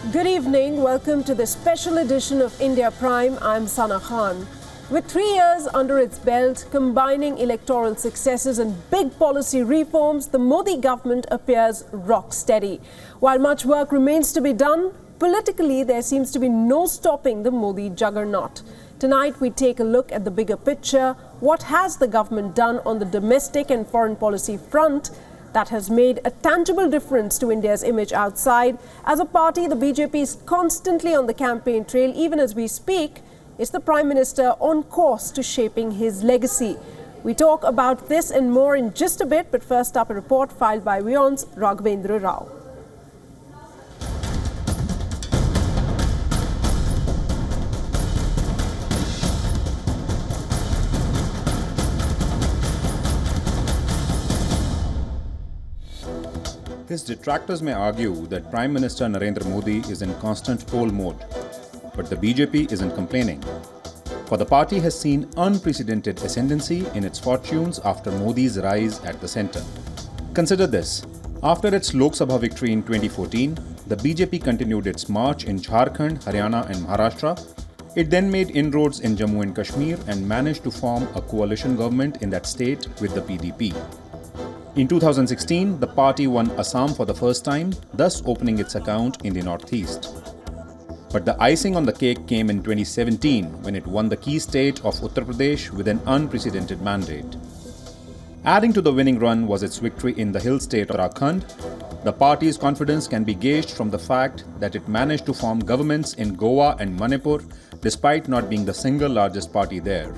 Good evening. Welcome to this special edition of India Prime. I'm Sana Khan. With 3 years under its belt, combining electoral successes and big policy reforms, the Modi government appears rock steady. While much work remains to be done, politically there seems to be no stopping the Modi juggernaut. Tonight we take a look at the bigger picture. What has the government done on the domestic and foreign policy front that has made a tangible difference to India's image outside? As a party, the BJP is constantly on the campaign trail. Even as we speak, is the Prime Minister on course to shaping his legacy? We talk about this and more in just a bit, but first up, a report filed by WION's Raghavendra Rao. His detractors may argue that Prime Minister Narendra Modi is in constant poll mode, but the BJP isn't complaining. For the party has seen unprecedented ascendancy in its fortunes after Modi's rise at the centre. Consider this. After its Lok Sabha victory in 2014, the BJP continued its march in Jharkhand, Haryana and Maharashtra. It then made inroads in Jammu and Kashmir and managed to form a coalition government in that state with the PDP. In 2016, the party won Assam for the first time, thus opening its account in the northeast. But the icing on the cake came in 2017 when it won the key state of Uttar Pradesh with an unprecedented mandate. Adding to the winning run was its victory in the hill state Uttarakhand. The party's confidence can be gauged from the fact that it managed to form governments in Goa and Manipur despite not being the single largest party there.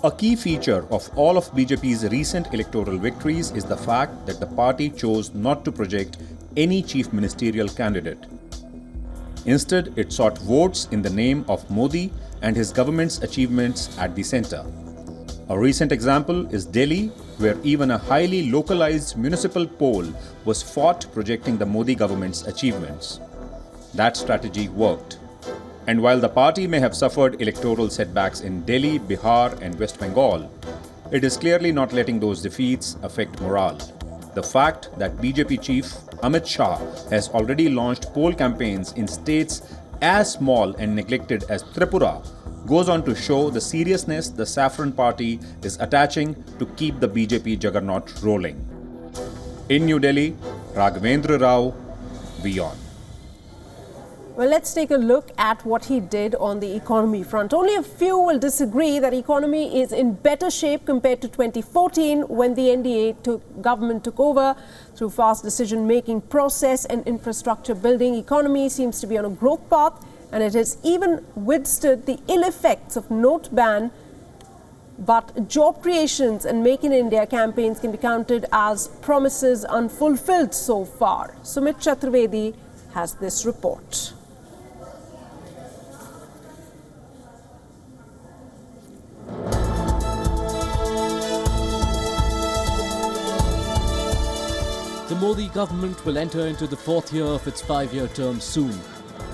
A key feature of all of BJP's recent electoral victories is the fact that the party chose not to project any chief ministerial candidate. Instead, it sought votes in the name of Modi and his government's achievements at the centre. A recent example is Delhi, where even a highly localized municipal poll was fought projecting the Modi government's achievements. That strategy worked. And while the party may have suffered electoral setbacks in Delhi, Bihar and West Bengal, it is clearly not letting those defeats affect morale. The fact that BJP chief Amit Shah has already launched poll campaigns in states as small and neglected as Tripura goes on to show the seriousness the Saffron Party is attaching to keep the BJP juggernaut rolling. In New Delhi, Raghavendra Rao, WION. Well, let's take a look at what he did on the economy front. Only a few will disagree that economy is in better shape compared to 2014 when the NDA government took over. Through fast decision-making process and infrastructure building, economy seems to be on a growth path, and it has even withstood the ill effects of note ban. But job creations and Make in India campaigns can be counted as promises unfulfilled so far. Sumit Chaturvedi has this report. The Modi government will enter into the 4th year of its 5-year term soon.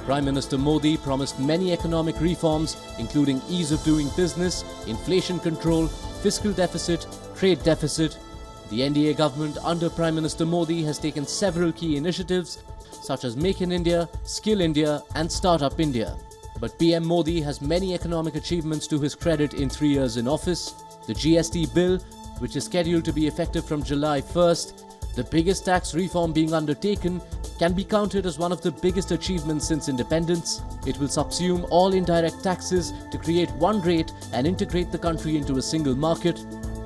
Prime Minister Modi promised many economic reforms, including ease of doing business, inflation control, fiscal deficit, trade deficit. The NDA government under Prime Minister Modi has taken several key initiatives such as Make in India, Skill India and Startup India. But PM Modi has many economic achievements to his credit in 3 years in office. The GST bill, which is scheduled to be effective from July 1st, the biggest tax reform being undertaken, can be counted as one of the biggest achievements since independence. It will subsume all indirect taxes to create one rate and integrate the country into a single market.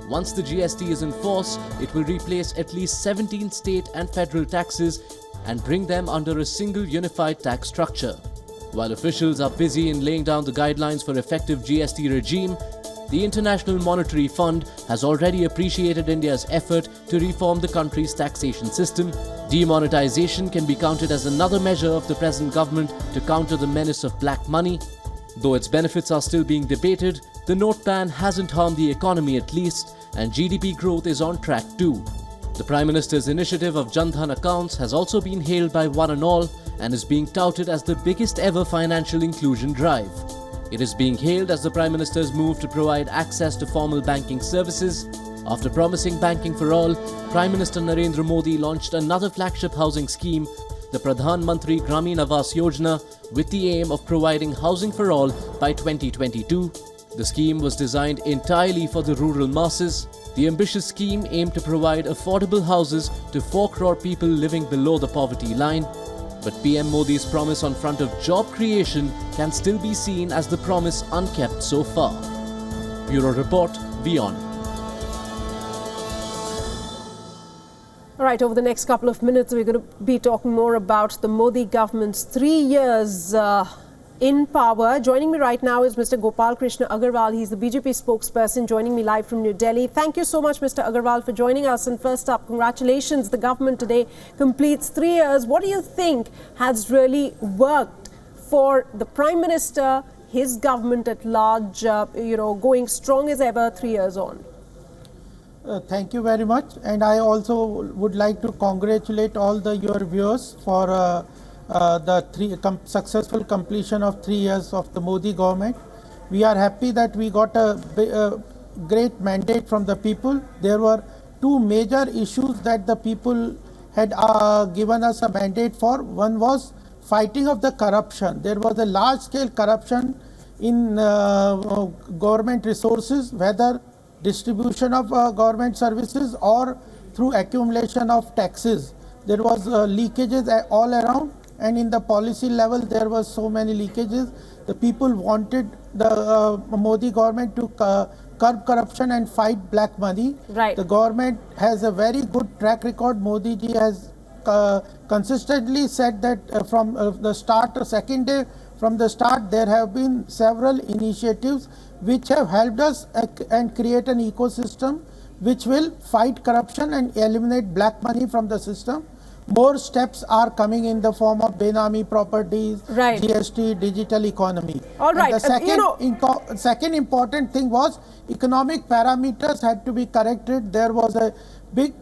Once the GST is in force, it will replace at least 17 state and federal taxes and bring them under a single unified tax structure. While officials are busy in laying down the guidelines for effective GST regime, the International Monetary Fund has already appreciated India's effort to reform the country's taxation system. Demonetization can be counted as another measure of the present government to counter the menace of black money. Though its benefits are still being debated, the note ban hasn't harmed the economy at least, and GDP growth is on track too. The Prime Minister's initiative of Jan Dhan accounts has also been hailed by one and all and is being touted as the biggest ever financial inclusion drive. It is being hailed as the Prime Minister's move to provide access to formal banking services. After promising banking for all, Prime Minister Narendra Modi launched another flagship housing scheme the Pradhan Mantri Gramin Awas Yojana with the aim of providing housing for all by 2022. The scheme was designed entirely for the rural masses. The ambitious scheme aimed to provide affordable houses to 4 crore people living below the poverty line. But PM Modi's promise on front of job creation can still be seen as the promise unkept so far. Bureau Report, WION. All right, over the next couple of minutes, we're going to be talking more about the Modi government's 3 years in power. Joining me right now is Mr. Gopal Krishna Agarwal. He's the BJP spokesperson, joining me live from New Delhi. Thank you so much, Mr. Agarwal, for joining us. And first up, congratulations. The government today completes 3 years. What do you think has really worked for the Prime Minister, his government at large, going strong as ever 3 years on? Thank you very much, and I also would like to congratulate all your viewers for the successful completion of 3 years of the Modi government. We are happy that we got a great mandate from the people. There were 2 major issues that the people had given us a mandate for. One was fighting of the corruption. There was a large-scale corruption in government resources, whether distribution of government services or through accumulation of taxes. There was leakages all around, and in the policy level there was so many leakages. The people wanted the Modi government to curb corruption and fight black money. Right. The government has a very good track record. Modi ji has consistently said that from the start, second day from the start, there have been several initiatives which have helped us and create an ecosystem which will fight corruption and eliminate black money from the system. More steps are coming in the form of Benami properties, right. GST, digital economy. All right. And the second important thing was economic parameters had to be corrected. There was a big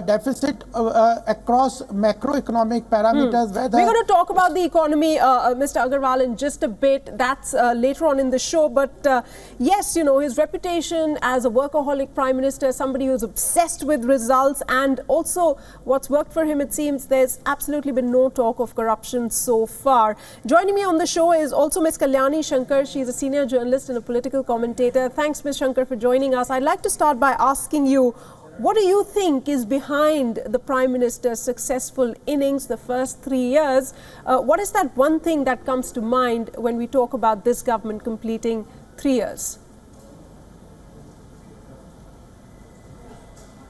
deficit across macroeconomic parameters. We're going to talk about the economy, Mr. Agarwal, in just a bit. That's later on in the show. But yes, his reputation as a workaholic prime minister, somebody who's obsessed with results, and also what's worked for him, it seems there's absolutely been no talk of corruption so far. Joining me on the show is also Ms. Kalyani Shankar. She's a senior journalist and a political commentator. Thanks, Ms. Shankar, for joining us. I'd like to start by asking you, what do you think is behind the Prime Minister's successful innings, the first 3 years? What is that one thing that comes to mind when we talk about this government completing 3 years?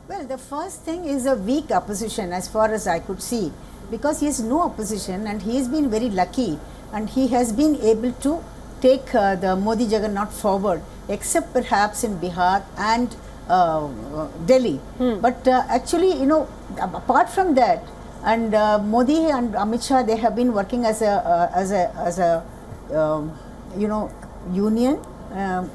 Well, the first thing is a weak opposition as far as I could see, because he has no opposition and he has been very lucky and he has been able to take the Modi juggernaut forward, except perhaps in Bihar and Delhi. But actually, apart from that, and Modi and Amit Shah, they have been working as a union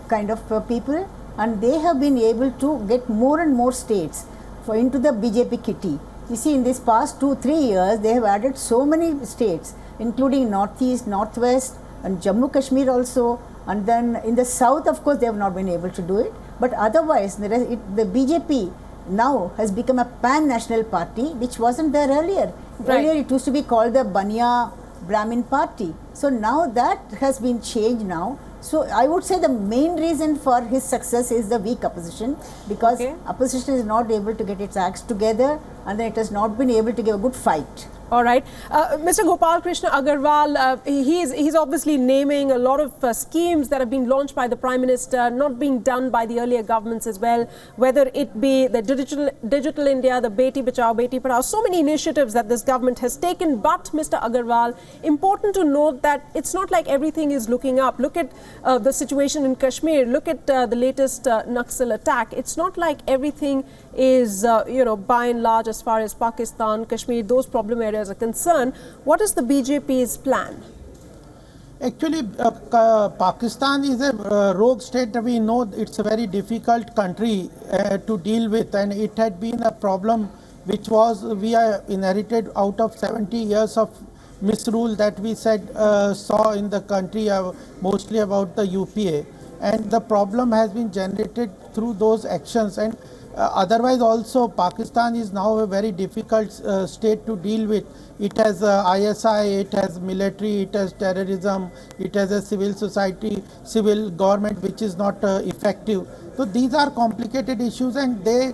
kind of people, and they have been able to get more and more states into the BJP kitty. You see, in this past 2-3 years, they have added so many states, including Northeast, Northwest, and Jammu Kashmir also. And then in the south, of course, they have not been able to do it. But otherwise, the BJP now has become a pan-national party, which wasn't there earlier. Right. Earlier, it used to be called the Baniya Brahmin Party. So now that has been changed now. So I would say the main reason for his success is the weak opposition, because opposition is not able to get its acts together, and then it has not been able to give a good fight. All right. Mr. Gopal Krishna Agarwal, he's obviously naming a lot of schemes that have been launched by the Prime Minister, not being done by the earlier governments as well, whether it be the digital India, the Beti Bachao, Beti Padhao, so many initiatives that this government has taken. But, Mr. Agarwal, important to note that it's not like everything is looking up. Look at the situation in Kashmir. Look at the latest Naxal attack. It's not like everything is, by and large, as far as Pakistan, Kashmir, those problem areas are concerned. What is the BJP's plan? Actually, Pakistan is a rogue state. We know it's a very difficult country to deal with, and it had been a problem which we inherited out of 70 years of misrule that we saw in the country, mostly about the UPA. And the problem has been generated through those actions. And otherwise also Pakistan is now a very difficult state to deal with. It has ISI, it has military, it has terrorism, it has a civil society, civil government which is not effective. So these are complicated issues, and they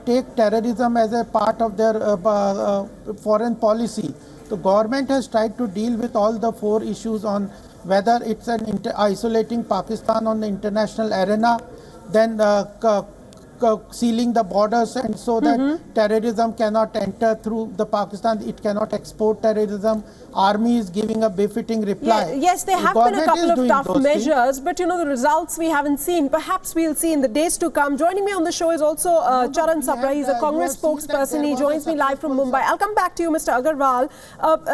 take terrorism as a part of their foreign policy. The government has tried to deal with all the 4 issues on whether it's an isolating Pakistan on the international arena, then sealing the borders, and so that terrorism cannot enter through the Pakistan, it cannot export terrorism. Army is giving a befitting reply. Yes, there have been a couple of tough measures, but you know, the results we haven't seen. Perhaps we'll see in the days to come. Joining me on the show is also Charan Sapra. He's a Congress spokesperson. He joins me live from Mumbai. I'll come back to you, Mr. Agarwal.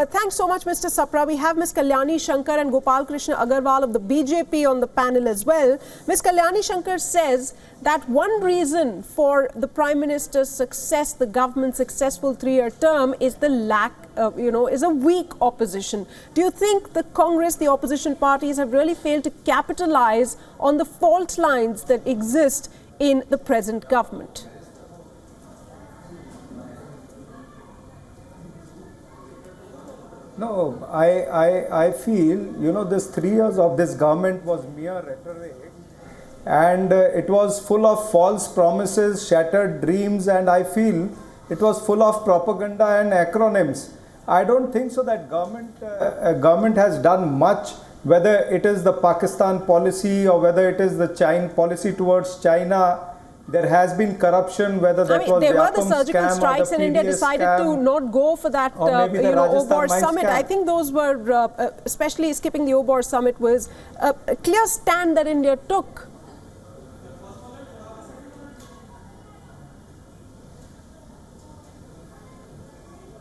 Thanks so much, Mr. Sapra. We have Ms. Kalyani Shankar and Gopal Krishna Agarwal of the BJP on the panel as well. Ms. Kalyani Shankar says that one reason for the Prime Minister's success, the government's successful 3-year term, is the lack, is a weak opposition. Do you think the Congress, the opposition parties, have really failed to capitalize on the fault lines that exist in the present government? No, I feel, this 3 years of this government was mere rhetoric. And it was full of false promises, shattered dreams, and I feel it was full of propaganda and acronyms. I don't think so that government has done much, whether it is the Pakistan policy or whether it is the China policy towards China. There has been corruption, whether that was there were the surgical strikes, and India decided to not go for that, OBOR summit. I think those were, especially skipping the OBOR summit, was a clear stand that India took.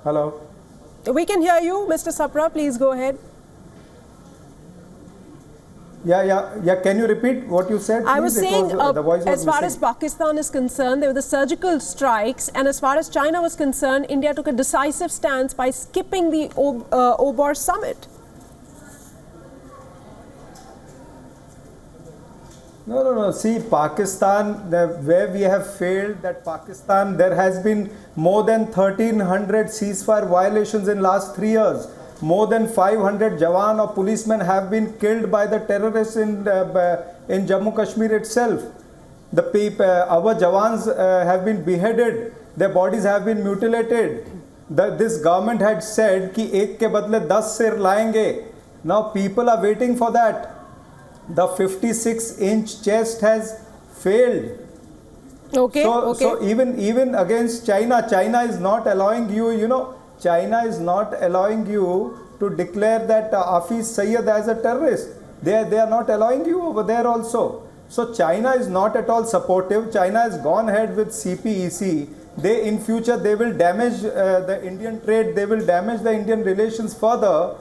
Hello. We can hear you, Mr. Sapra. Please go ahead. Yeah. Can you repeat what you said? I was saying, the voice was as far missing. as Pakistan is concerned, there were the surgical strikes, and as far as China was concerned, India took a decisive stance by skipping the OBOR summit. No. See, Pakistan, where we have failed, that Pakistan, there has been more than 1,300 ceasefire violations in last 3 years. More than 500 Jawan or policemen have been killed by the terrorists in Jammu Kashmir itself. Our Jawans have been beheaded. Their bodies have been mutilated. This government had said कि एक के बदले 10 सिर लाएंगे. Now people are waiting for that. The 56-inch chest has failed. Okay. So even against China is not allowing you, China is not allowing you to declare that Hafiz Sayyid as a terrorist. They are not allowing you over there also. So China is not at all supportive. China has gone ahead with CPEC. In future they will damage the Indian trade. They will damage the Indian relations further.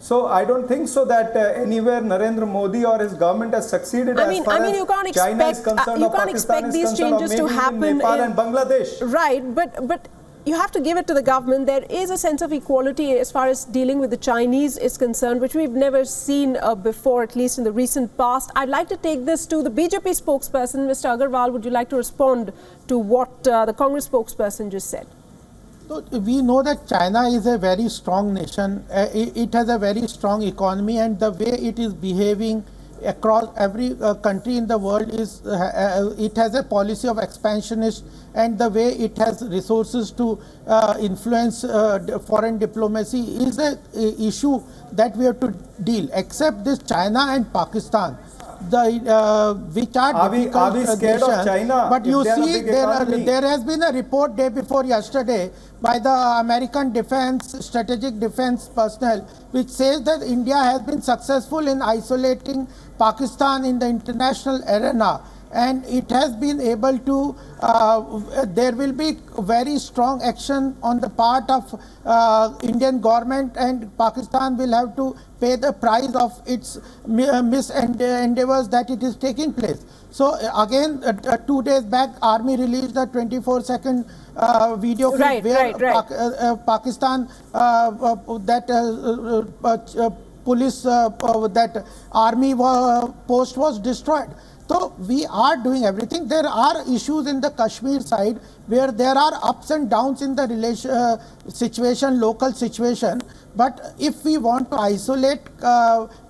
So I don't think so that anywhere Narendra Modi or his government has succeeded as far as you can't China expect, is concerned, you or can't Pakistan expect is these concerned, changes or to maybe happen in Nepal and Bangladesh. Right, but you have to give it to the government. There is a sense of equality as far as dealing with the Chinese is concerned, which we've never seen before, at least in the recent past. I'd like to take this to the BJP spokesperson, Mr. Agarwal. Would you like to respond to what the Congress spokesperson just said? So we know that China is a very strong nation. It has a very strong economy, and the way it is behaving across every country in the world is it has a policy of expansionist, and the way it has resources to influence foreign diplomacy is a issue that we have to deal. Except this China and Pakistan, which are we scared of China? But you see, there has been a report day before yesterday by the American strategic defense personnel, which says that India has been successful in isolating Pakistan in the international arena, and it has been able to, there will be very strong action on the part of Indian government, and Pakistan will have to pay the price of its misendeavors that it is taking place. So again, 2 days back, Army released a 24-second video clip where Pakistan, police, that army post was destroyed. So we are doing everything. There are issues in the Kashmir side where there are ups and downs in the situation, local situation. But if we want to isolate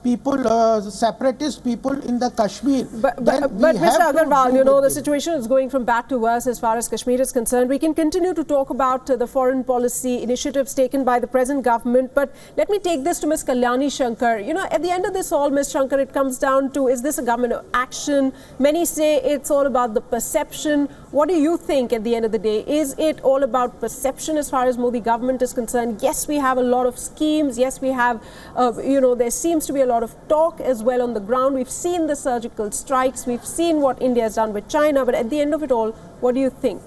people, separatist people in the Kashmir, but Mr. Agarwal, you know, the situation is going from bad to worse as far as Kashmir is concerned. We can continue to talk about the foreign policy initiatives taken by the present government, but let me take this to Ms. Kalyani Shankar. You know, at the end of this all, Ms. Shankar, it comes down to, is this a government of action? Many say it's all about the perception. What do you think at the end of the day? Is it all about perception as far as Modi government is concerned? Yes, we have a lot of schemes. Yes, we have, you know, there seems to be a lot of talk as well on the ground. We've seen the surgical strikes. We've seen what India has done with China. But at the end of it all, what do you think?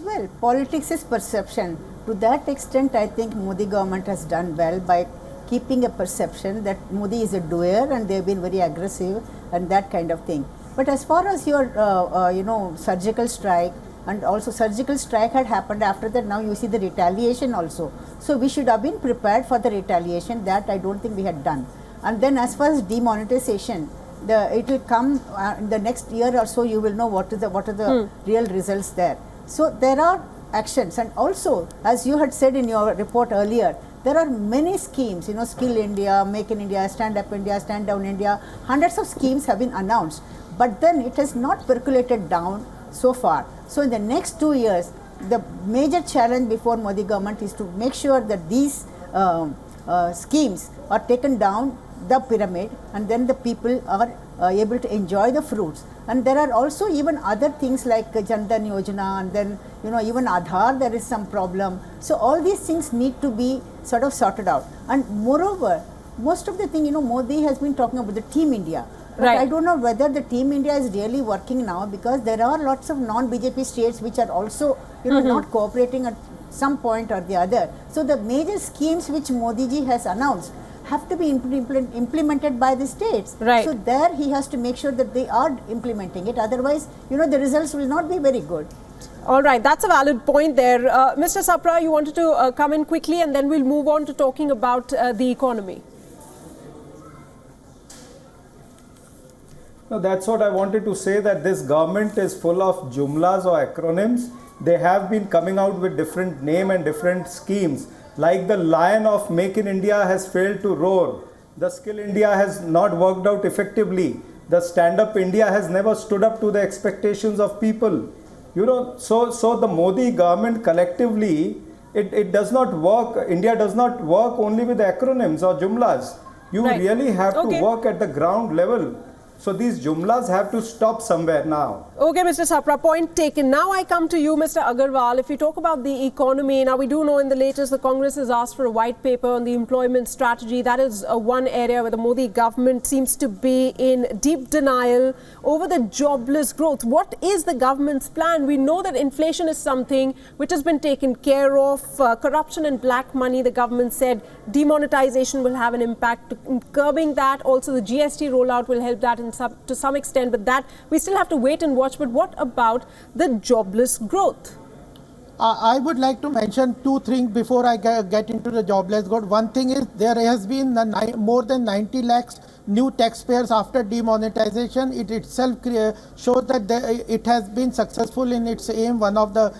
Well, politics is perception. To that extent, I think Modi government has done well by keeping a perception that Modi is a doer and they've been very aggressive and that kind of thing. But as far as your, you know, surgical strike, and also surgical strike had happened after that, now you see the retaliation also. So we should have been prepared for the retaliation. That I don't think we had done. And then as far as demonetization, it will come in the next year or so. You will know what are the real results there. So there are actions, and also as you had said in your report earlier, there are many schemes. You know, Skill India, Make in India, Stand Up India, Stand Down India. Hundreds of schemes have been announced, but then it has not percolated down so far. So in the next 2 years, the major challenge before Modi government is to make sure that these schemes are taken down the pyramid, and then the people are able to enjoy the fruits. And there are also even other things like Jan Dhan Yojana, and then, you know, even Aadhaar, there is some problem. So all these things need to be sort of sorted out. And moreover, most of the thing, you know, Modi has been talking about the Team India. But I don't know whether the Team India is really working now, because there are lots of non-BJP states which are also, you know, not cooperating at some point or the other. So the major schemes which Modi ji has announced have to be implemented by the states. So there he has to make sure that they are implementing it. Otherwise, you know, the results will not be very good. All right, that's a valid point there. Mr. Sapra, you wanted to come in quickly, and then we'll move on to talking about the economy. No, that's what I wanted to say, that this government is full of jumlas or acronyms. They have been coming out with different name and different schemes. Like the lion of Make in India has failed to roar. The Skill India has not worked out effectively. The Stand Up India has never stood up to the expectations of people. You know, so the Modi government collectively, it does not work. India does not work only with acronyms or jumlas. You really have to work at the ground level. So these jumlas have to stop somewhere now. Okay, Mr. Sapra, point taken. Now I come to you, Mr. Agarwal. If we talk about the economy, now we do know in the latest the Congress has asked for a white paper on the employment strategy. That is one area where the Modi government seems to be in deep denial over the jobless growth. What is the government's plan? We know that inflation is something which has been taken care of. Corruption and black money, the government said demonetization will have an impact in curbing that. Also, the GST rollout will help that to some extent, but that we still have to wait and watch. But what about the jobless growth? I would like to mention two things before I get into the jobless growth. One thing is there has been more than 90 lakhs new taxpayers after demonetization. It itself shows that it has been successful in its aim. One of the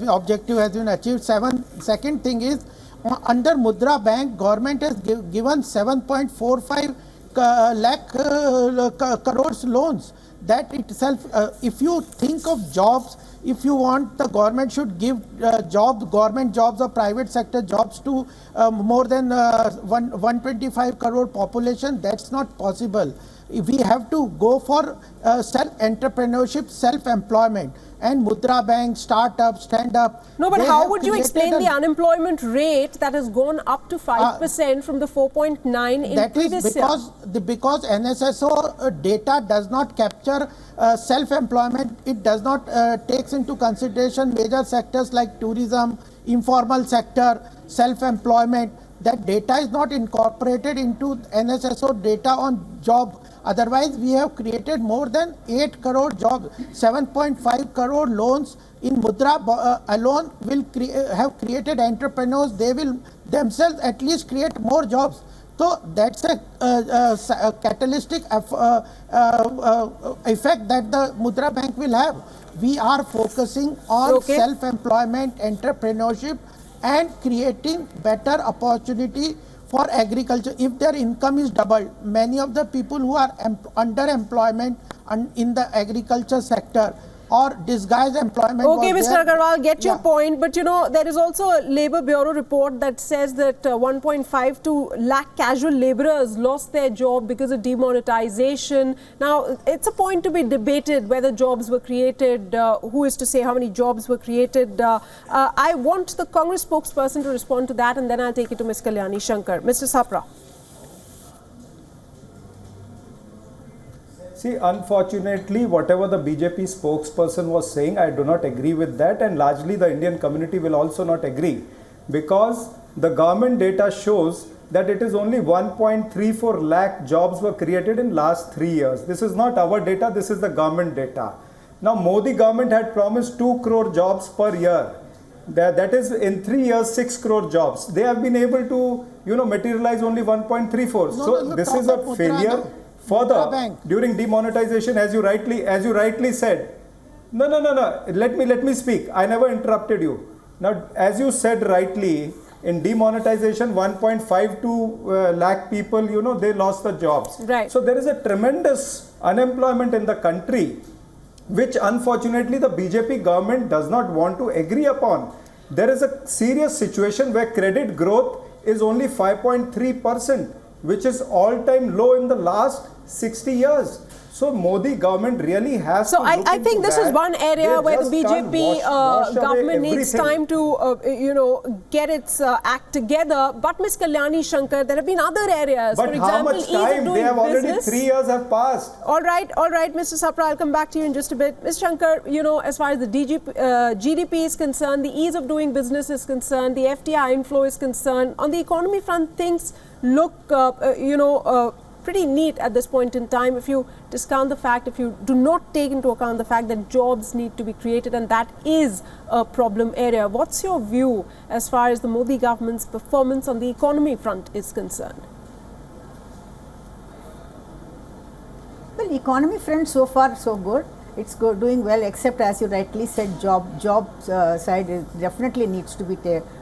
objective has been achieved. Second thing is, under Mudra Bank, government has given 7.45 lakh crores loans. That itself, if you think of jobs, if you want the government should give government jobs or private sector jobs to more than 125 crore population, that's not possible. We have to go for self-entrepreneurship, self-employment, and Mudra Bank, startup, stand up. No, but how would you explain the unemployment rate that has gone up to 5% from the 4.9 in previous year? Because NSSO data does not capture self-employment. It does not takes into consideration major sectors like tourism, informal sector, self-employment. That data is not incorporated into NSSO data on job. Otherwise, we have created more than 8 crore jobs. 7.5 crore loans in Mudra alone will have created entrepreneurs. They will themselves at least create more jobs. So that's a catalytic effect that the Mudra Bank will have. We are focusing on self-employment, entrepreneurship, and creating better opportunity for agriculture. If their income is doubled, many of the people who are underemployment in the agriculture sector or disguised employment. Okay, Mr. Agarwal, get your point, but you know, there is also a Labour Bureau report that says that 1.52 lakh casual labourers lost their job because of demonetization. Now, it's a point to be debated whether jobs were created, who is to say how many jobs were created. I want the Congress spokesperson to respond to that, and then I'll take it to Ms. Kalyani Shankar. Mr. Sapra. See, unfortunately, whatever the BJP spokesperson was saying, I do not agree with that, and largely the Indian community will also not agree, because the government data shows that it is only 1.34 lakh jobs were created in last 3 years. This is not our data, this is the government data. Now, Modi government had promised 2 crore jobs per year. That is in 3 years, 6 crore jobs. They have been able to, materialize only 1.34. So this is a failure. Further, during demonetization, as you rightly said, no. Let me speak. I never interrupted you. Now, as you said rightly, in demonetization, 1.52 lakh people, they lost the jobs. Right. So there is a tremendous unemployment in the country, which unfortunately the BJP government does not want to agree upon. There is a serious situation where credit growth is only 5.3%, which is all-time low in the last 60 years. So Modi government really has to look into I think this is one area where the BJP government needs time to, get its act together. But Ms. Kalyani Shankar, there have been other areas. But for example, how much time? They have already 3 years have passed. All right, Mr. Sapra, I'll come back to you in just a bit. Ms. Shankar, as far as the GDP is concerned, the ease of doing business is concerned, the FDI inflow is concerned, on the economy front, things look, pretty neat at this point in time if you discount the fact, if you do not take into account the fact that jobs need to be created, and that is a problem area. What's your view as far as the Modi government's performance on the economy front is concerned? Well, economy front so far so good. It's doing well, except as you rightly said, job side definitely needs to be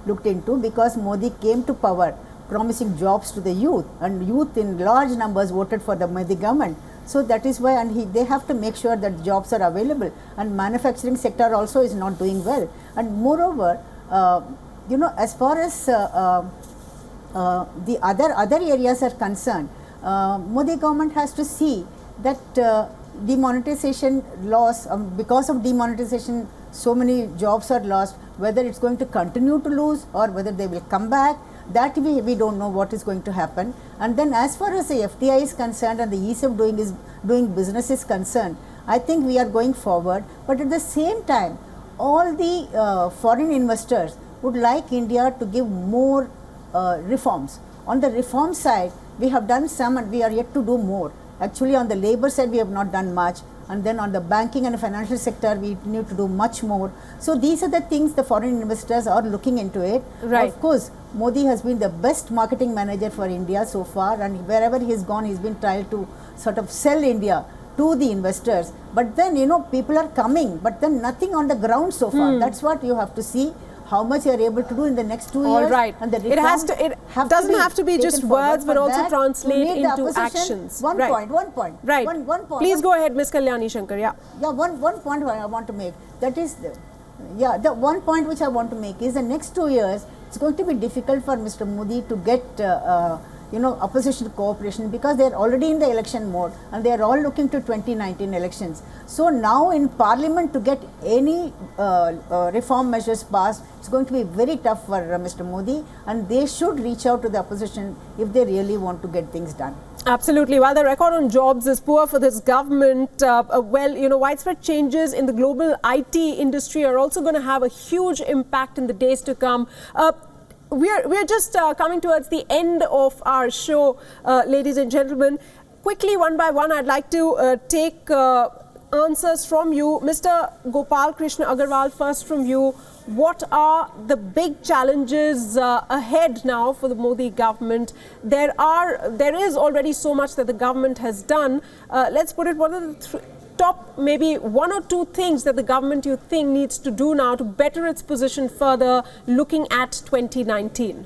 looked into, because Modi came to power promising jobs to the youth, and youth in large numbers voted for the Modi government. So that is why, and they have to make sure that jobs are available, and manufacturing sector also is not doing well. And moreover, as far as the other areas are concerned, Modi government has to see that demonetization loss, because of demonetization so many jobs are lost, whether it's going to continue to lose or whether they will come back. That we don't know what is going to happen. And then as far as the FDI is concerned and the ease of doing business is concerned, I think we are going forward. But at the same time, all the foreign investors would like India to give more reforms. On the reform side, we have done some and we are yet to do more. Actually, on the labor side, we have not done much. And then on the banking and financial sector, we need to do much more. So these are the things the foreign investors are looking into it. Right. Of course, Modi has been the best marketing manager for India so far, and wherever he has gone, he's been trying to sort of sell India to the investors. But then, people are coming, but then nothing on the ground so far. That's what you have to see. How much you are able to do in the next 2 years. All right. And the it doesn't have to be just words, but also translate into actions. One point. Right. One point. Please go ahead, Ms. Kalyani Shankar. Yeah. Yeah, one point I want to make. That is, the one point which I want to make is the next 2 years, it's going to be difficult for Mr. Modi to get, opposition cooperation, because they are already in the election mode and they are all looking to 2019 elections. So now in Parliament to get any reform measures passed, it's going to be very tough for Mr. Modi, and they should reach out to the opposition if they really want to get things done. Absolutely. While the record on jobs is poor for this government, widespread changes in the global IT industry are also going to have a huge impact in the days to come. We're just coming towards the end of our show, ladies and gentlemen. Quickly, one by one, I'd like to take answers from you. Mr. Gopal Krishna Agarwal, first from you. What are the big challenges ahead now for the Modi government? There is already so much that the government has done. Let's put it, what are the top maybe one or two things that the government you think needs to do now to better its position further looking at 2019?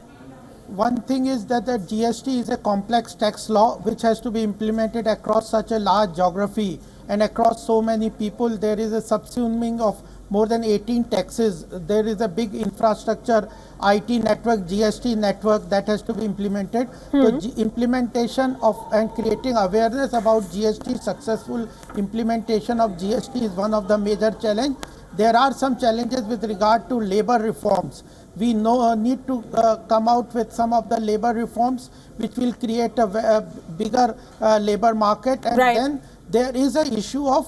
One thing is that the GST is a complex tax law which has to be implemented across such a large geography and across so many people. There is a subsuming of more than 18 taxes. There is a big infrastructure, IT network, GST network that has to be implemented. The implementation of and creating awareness about GST, successful implementation of GST is one of the major challenges. There are some challenges with regard to labor reforms. We need to come out with some of the labor reforms which will create a bigger labor market, and then there is an issue of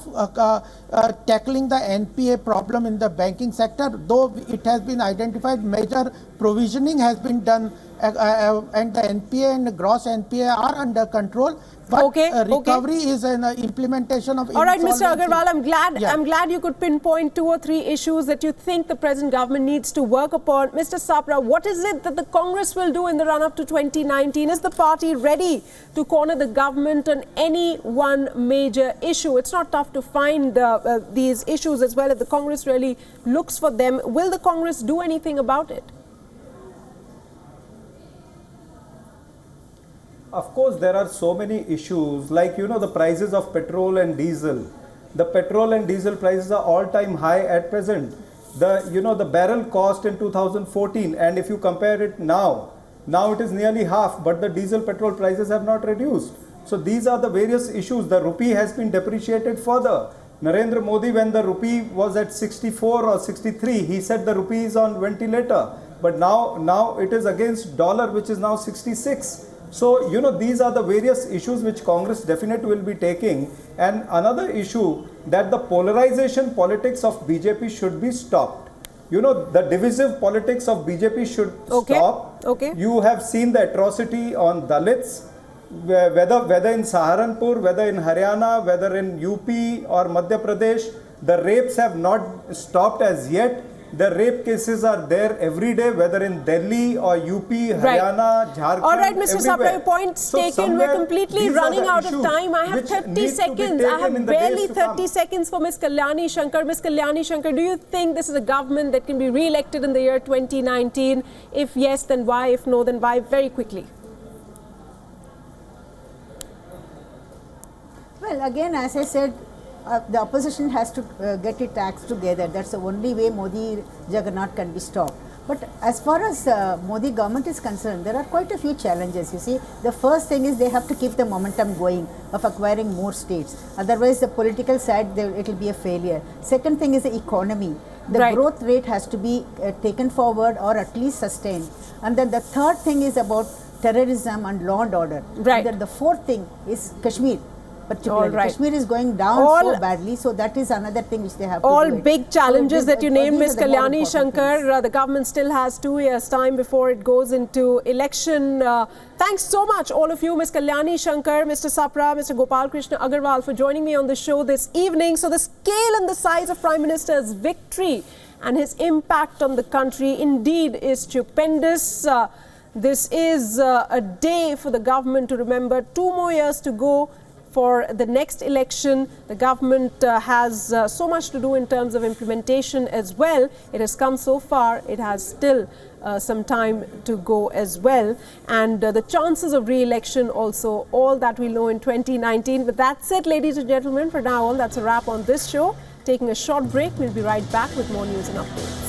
tackling the NPA problem in the banking sector. Though it has been identified, major provisioning has been done and the NPA and the gross NPA are under control. But recovery is an implementation of. All right, Mr. Agarwal, I'm glad you could pinpoint 2 or 3 issues that you think the present government needs to work upon. Mr. Sapra, what is it that the Congress will do in the run-up to 2019? Is the party ready to corner the government on any one major issue? It's not tough to find these issues as well if the Congress really looks for them. Will the Congress do anything about it? Of course, there are so many issues like, the prices of petrol and diesel. The petrol and diesel prices are all-time high at present. The barrel cost in 2014, and if you compare it now it is nearly half, but the diesel petrol prices have not reduced. So these are the various issues. The rupee has been depreciated further. Narendra Modi, when the rupee was at 64 or 63, he said the rupee is on ventilator. But now it is against dollar, which is now 66. So, these are the various issues which Congress definitely will be taking. And another issue, that the polarization politics of BJP should be stopped. The divisive politics of BJP should stop. You have seen the atrocity on Dalits, whether in Saharanpur, whether in Haryana, whether in UP or Madhya Pradesh. The rapes have not stopped as yet. The rape cases are there every day, whether in Delhi or UP, Haryana, Jharkhand. All right, Mr. Sapra, your point's taken. We're completely running out of time. I have 30 seconds. I have barely 30 seconds for Ms. Kalyani Shankar. Ms. Kalyani Shankar, do you think this is a government that can be re-elected in the year 2019? If yes, then why? If no, then why? Very quickly. Well, again, as I said, the opposition has to get its acts together. That's the only way Modi juggernaut can be stopped. But as far as Modi government is concerned, there are quite a few challenges. You see, the first thing is they have to keep the momentum going of acquiring more states. Otherwise, the political side, it will be a failure. Second thing is the economy. The growth rate has to be taken forward or at least sustained. And then the third thing is about terrorism and law and order. And then the fourth thing is Kashmir. Particularly, Kashmir is going down so badly, so that is another thing which they have to do. All big challenges that you named, Ms. Kalyani Shankar. The government still has 2 years' time before it goes into election. Thanks so much, all of you, Ms. Kalyani Shankar, Mr. Sapra, Mr. Gopal Krishna Agarwal, for joining me on the show this evening. So the scale and the size of Prime Minister's victory and his impact on the country indeed is stupendous. This is a day for the government to remember. 2 more years to go for the next election. The government has so much to do in terms of implementation as well. It has come so far. It has still some time to go as well. And the chances of re-election also, all that we know in 2019. But that's it, ladies and gentlemen. For now on, that's a wrap on this show. Taking a short break. We'll be right back with more news and updates.